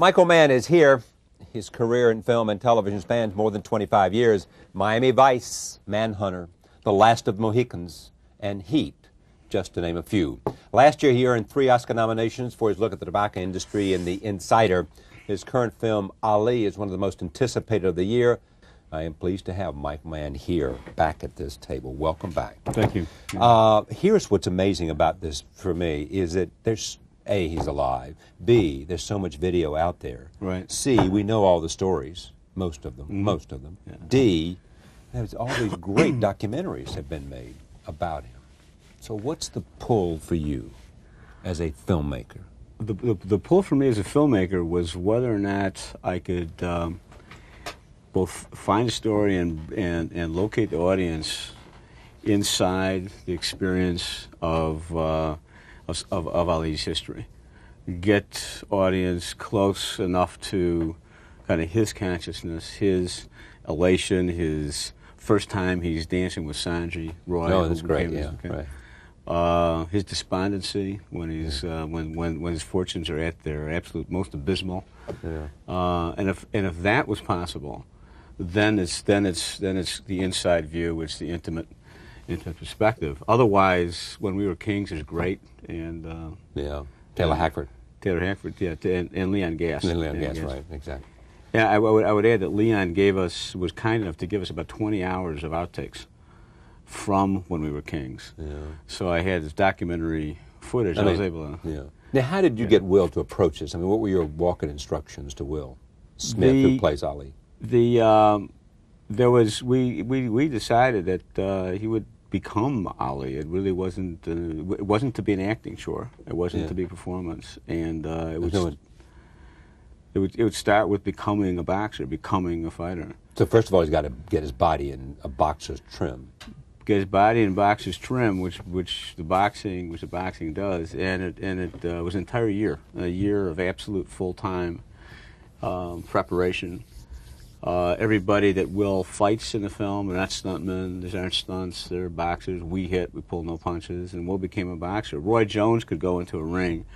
Michael Mann is here. His career in film and television spans more than 25 years. Miami Vice, Manhunter, The Last of Mohicans, and Heat, just to name a few. Last year, he earned 3 Oscar nominations for his look at the tobacco industry in The Insider. His current film, Ali, is one of the most anticipated of the year. I am pleased to have Michael Mann here, back at this table. Welcome back. Thank you. Here's what's amazing about this for me, is that there's, A, he's alive. B, there's so much video out there. Right. C, we know all the stories, most of them, Yeah. D, there's all these great documentaries have been made about him. So what's the pull for you as a filmmaker? The pull for me as a filmmaker was whether or not I could both find a story and locate the audience inside the experience of Ali's history. Get audience close enough to kind of his consciousness, his elation, his first time he's dancing with Sanjay Roy. Oh, that's great. Yeah, right. His despondency when he's when his fortunes are at their absolute most abysmal. Yeah. And if that was possible, then it's the inside view, it's the intimate perspective. Otherwise, When We Were Kings is great, and yeah, Taylor Hackford, yeah, and Leon Gass. Leon Gass, right, exactly. Yeah, I would add that Leon was kind enough to give us about 20 hours of outtakes from When We Were Kings. Yeah. So I had this documentary footage. I was able to. Yeah. Now, how did you get Will to approach this? I mean, what were your walking instructions to Will Smith, who plays Ali? We decided that he would become Ali. It really wasn't. It wasn't to be an acting chore. It wasn't to be a performance, and it would start with becoming a boxer, becoming a fighter. So first of all, he's got to get his body in a boxer's trim. Get his body in boxer's trim, which the boxing does, and it was an entire year, a year of absolute full-time preparation. Everybody that Will fights in the film are not stuntmen. These aren't stunts. They're boxers. We hit. We pull no punches. And Will became a boxer. Roy Jones could go into a ring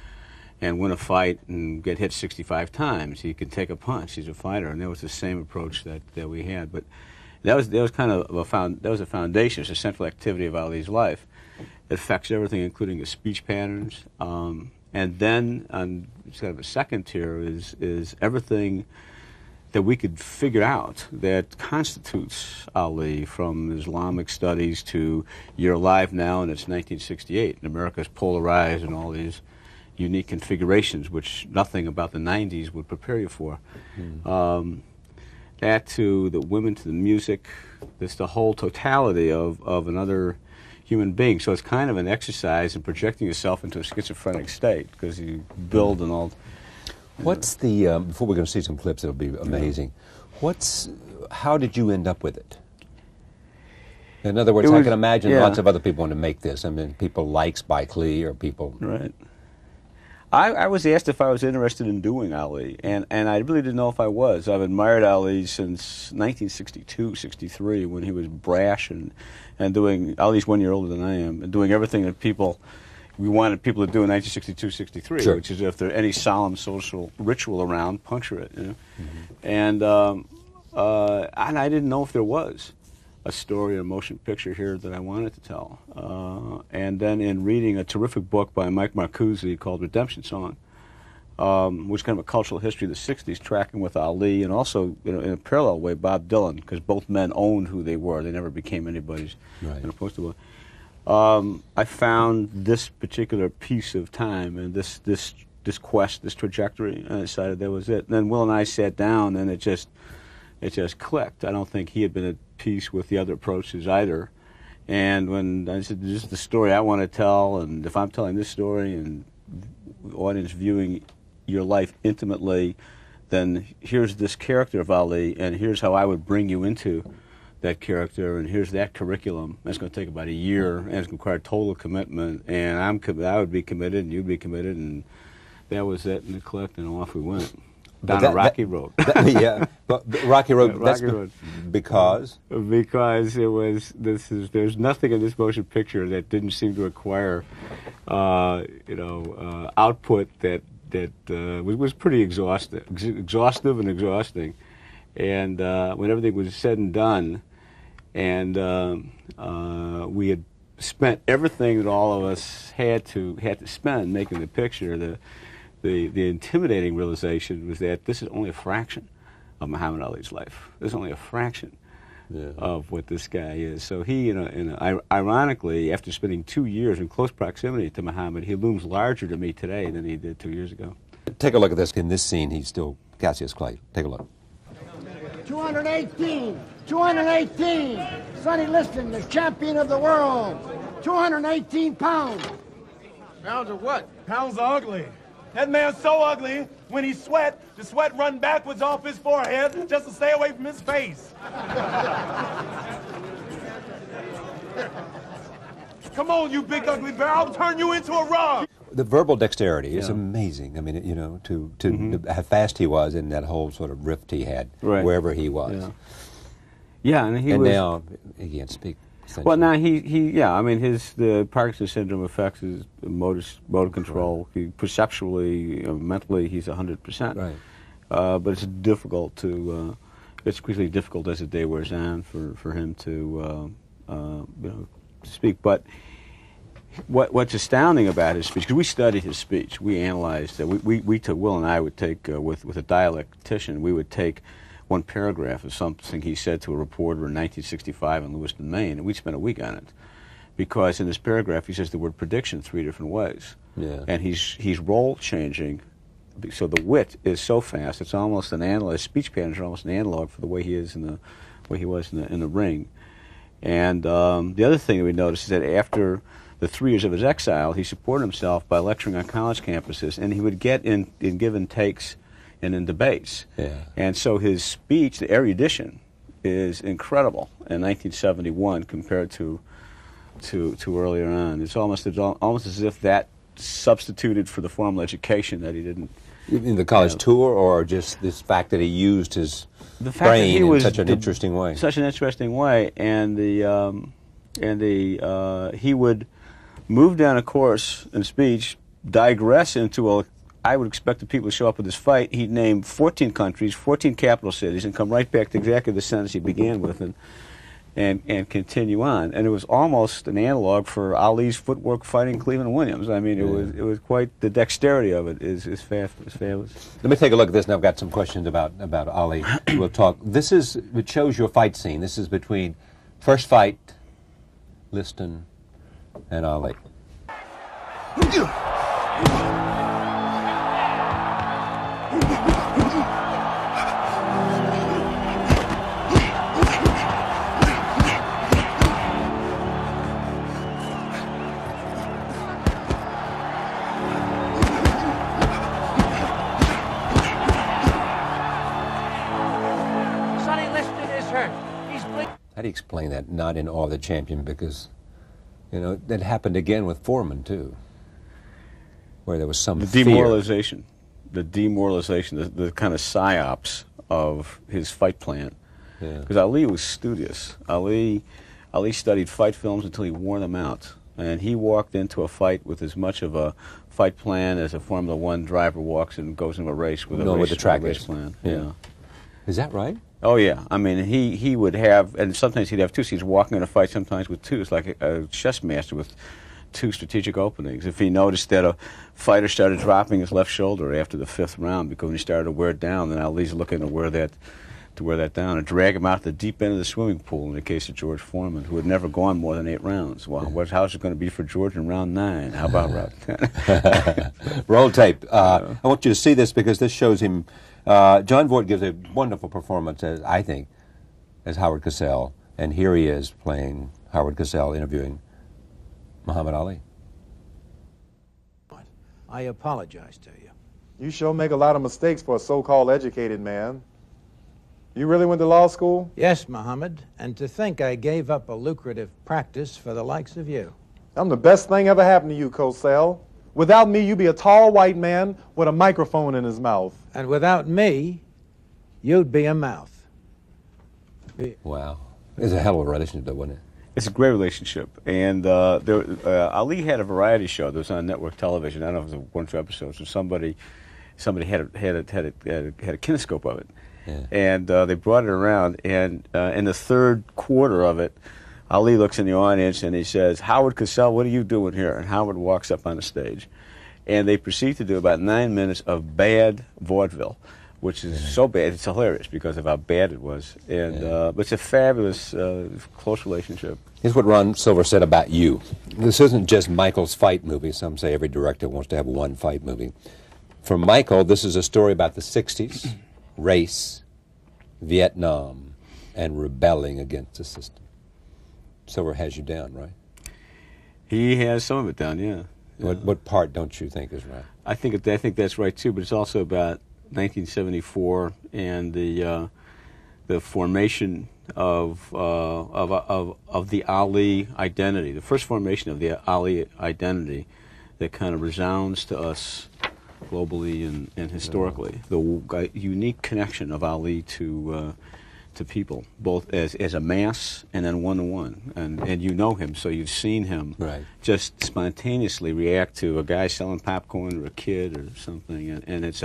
and win a fight and get hit 65 times. He could take a punch. He's a fighter, and that was the same approach that we had. But that was kind of a foundation. It's a central activity of Ali's life. It affects everything, including his speech patterns. And then on sort of a second tier is everything that we could figure out that constitutes Ali, from Islamic studies to You're Alive Now, and it's 1968, and America's polarized in all these unique configurations, which nothing about the 90s would prepare you for. That to the women, to the music, this the whole totality of another human being. So it's kind of an exercise in projecting yourself into a schizophrenic state, because you build and all. What's the, before we're going to see some clips, it'll be amazing. How did you end up with it? In other words, I can imagine lots of other people want to make this. I mean, people like Spike Lee or people. Right. I was asked if I was interested in doing Ali, and I really didn't know if I was. I've admired Ali since 1962, 63, when he was brash and doing, Ali's 1 year older than I am, and doing everything that we wanted people to do in 1962, 63, sure. Which is if there's any solemn social ritual around, puncture it. You know? And I didn't know if there was a story or motion picture here that I wanted to tell. And then in reading a terrific book by Mike Marcuzzi called Redemption Song, which is kind of a cultural history of the 60s, tracking with Ali, and also in a parallel way Bob Dylan, because both men owned who they were. They never became anybody's poster boy. I found this particular piece of time and this quest, this trajectory, and I decided that was it. And then Will and I sat down, and it just clicked. I don't think he had been at peace with the other approaches either. And when I said, this is the story I want to tell, and if I'm telling this story and the audience viewing your life intimately, then here's this character of Ali, and here's how I would bring you into that character, and here's that curriculum. That's going to take about a year, and it's going to require total commitment, and I would be committed, and you'd be committed, and that was it, and it clicked, and off we went. Down a rocky road. Yeah, but rocky road. Yeah, rocky road. Because it was. There's nothing in this motion picture that didn't seem to acquire, output that was pretty exhaustive and exhausting. And when everything was said and done, and we had spent everything that all of us had to spend making the picture, the intimidating realization was that this is only a fraction of Muhammad Ali's life. This is only a fraction of what this guy is. So he, ironically, after spending 2 years in close proximity to Muhammad, he looms larger to me today than he did 2 years ago. Take a look at this. In this scene, he's still Cassius Clay. Take a look. 218, 218. Sonny Liston, the champion of the world. 218 pounds. Pounds of what? Pounds are ugly. That man's so ugly, when he sweat, the sweat run backwards off his forehead just to stay away from his face. Come on, you big ugly bear, I'll turn you into a rug. The verbal dexterity is amazing. I mean, you know, to how fast he was in that whole sort of rift he had wherever he was. Yeah, and now he can't speak. Well, now I mean, the Parkinson's syndrome affects his motor control. He, perceptually, mentally, he's 100%. Right. But it's difficult to, it's quickly difficult as the day wears on for him to, to speak. But what's astounding about his speech, because we studied his speech, we analyzed it. We took, Will and I would take, with a dialectician, we would take one paragraph of something he said to a reporter in 1965 in Lewiston, Maine, and we spent a week on it. Because in this paragraph he says the word prediction 3 different ways. Yeah. And he's role changing, so the wit is so fast, it's almost an analog, speech patterns are almost an analog for the way he is was in the ring. And the other thing that we noticed is that after the 3 years of his exile, he supported himself by lecturing on college campuses, and he would get in given takes and in debates. Yeah. And so his speech, the erudition, is incredible in 1971 compared to earlier on. It's almost as if that substituted for the formal education that he didn't. In the college tour, or just this fact that he used his brain in such an interesting way? Such an interesting way, and he would move down a course in speech, digress into I would expect the people to show up with this fight. He'd name 14 countries, 14 capital cities, and come right back to exactly the sentence he began with, and continue on. And it was almost an analog for Ali's footwork fighting Cleveland Williams. I mean, it was quite, the dexterity of it is fabulous. Let me take a look at this, and I've got some questions about Ali. We'll talk. It shows your fight scene. This is between first fight, Liston and Ali. How do you explain that? Not in awe of the champion, because, you know, that happened again with Foreman too, where there was some demoralization, the kind of psyops of his fight plan. Because Ali was studious. Ali studied fight films until he wore them out, and he walked into a fight with as much of a fight plan as a Formula One driver walks and goes into a race with a race plan. Yeah. Is that right? Oh yeah, I mean he would have, and sometimes he'd have 2 scenes, walking in a fight sometimes with 2. It's like a chess master with 2 strategic openings. If he noticed that a fighter started dropping his left shoulder after the 5th round because he started to wear it down, then Ali's looking to wear that down and drag him out to the deep end of the swimming pool. In the case of George Foreman, who had never gone more than 8 rounds. Well, how's it going to be for George in round 9? How about round 10? Roll tape. I want you to see this because this shows him. John Voight gives a wonderful performance, I think, as Howard Cosell, and here he is playing Howard Cosell interviewing Muhammad Ali. I apologize to you. You sure make a lot of mistakes for a so-called educated man. You really went to law school? Yes, Muhammad, and to think I gave up a lucrative practice for the likes of you. I'm the best thing ever happened to you, Cosell. Without me, you'd be a tall white man with a microphone in his mouth. And without me, you'd be a mouth. Wow. It's a hell of a relationship, though, wasn't it? It's a great relationship. And Ali had a variety show that was on network television. I don't know if it was 1 or 2 episodes, and somebody somebody had a kinescope of it. Yeah. And they brought it around, and in the third quarter of it, Ali looks in the audience and he says, "Howard Cosell, what are you doing here?" And Howard walks up on the stage. And they proceed to do about 9 minutes of bad vaudeville, which is so bad, it's hilarious because of how bad it was. And but it's a fabulous, close relationship. Here's what Ron Silver said about you. This isn't just Michael's fight movie. Some say every director wants to have one fight movie. For Michael, this is a story about the 60s, race, Vietnam, and rebelling against the system. Silver has you down, right? He has some of it down, yeah. What part don't you think is right? I think that's right too, but it's also about 1974 and the formation of the Ali identity, the first formation of the Ali identity that kind of resounds to us globally and historically. The unique connection of Ali to people, both as a mass and then one-to-one. And you know him, so you've seen him just spontaneously react to a guy selling popcorn or a kid or something. And it's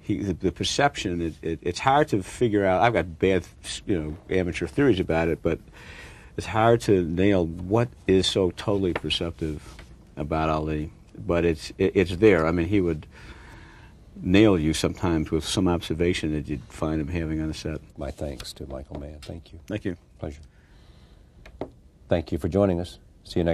the perception, it's hard to figure out. I've got bad, amateur theories about it, but it's hard to nail what is so totally perceptive about Ali. But it's there. I mean, he would nail you sometimes with some observation that you'd find him having on the set. My thanks to Michael Mann. Thank you. Thank you. Pleasure. Thank you for joining us. See you next